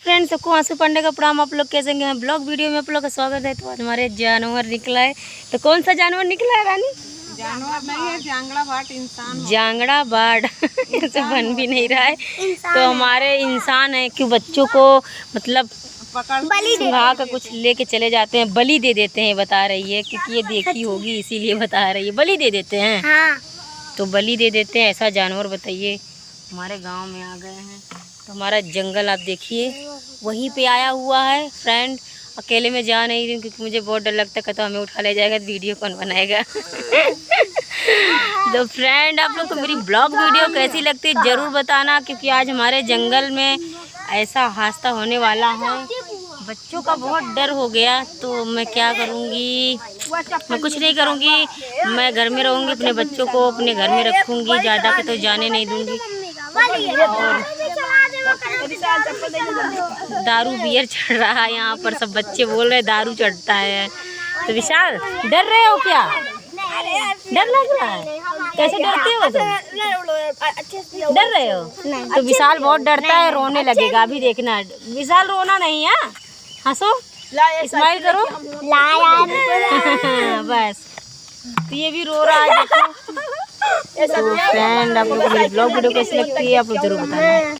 Friends, सबको आंसू पांडे का प्रणाम। आप लोग कैसे हैं? ब्लॉग वीडियो में आप लोग का स्वागत है। तो आज हमारे जानवर निकला है। तो कौन सा जानवर निकला है रानी? जानवर नहीं है, जांगड़ा बाट इंसान। जांगड़ा बाढ़ ऐसे बन भी नहीं रहा है। तो हमारे इंसान है कि बच्चों को मतलब सुहा का कुछ लेके चले जाते हैं, बलि दे देते हैं। बता रही है क्योंकि ये देखी होगी इसीलिए बता रही है, बलि दे देते हैं। हाँ। तो बलि दे देते हैं ऐसा जानवर। बताइए, हमारे गांव में आ गए हैं। तो हमारा जंगल आप देखिए, वहीं पे आया हुआ है। फ्रेंड, अकेले में जा नहीं रही हूँ क्योंकि मुझे बहुत डर लगता है, तो हमें उठा ले जाएगा तो वीडियो कौन बनाएगा। तो फ्रेंड, आप लोग को मेरी ब्लॉग वीडियो कैसी लगती है ज़रूर बताना, क्योंकि आज हमारे जंगल में ऐसा हादसा होने वाला है। बच्चों का बहुत डर हो गया। तो मैं क्या करूँगी? मैं कुछ नहीं करूँगी। मैं घर में रहूँगी, अपने बच्चों को अपने घर में रखूँगी, ज़्यादा के तो जाने नहीं दूँगी। और दारू बियर चढ़ रहा है यहाँ पर, सब बच्चे बोल रहे दारू चढ़ता है। तो विशाल, डर रहे हो क्या? डर लग रहा है? कैसे डरते हो तुम? डर रहे हो? तो विशाल बहुत डरता है, रोने लगेगा। अभी देखना, विशाल रोना नहीं है, हंसो, स्माइल करो। बस, तो ये भी रो रहा है। तो फ्रेंड, आप लोग को मेरी ब्लॉग वीडियो कैसी लगती है आप लोग जरूर बताना।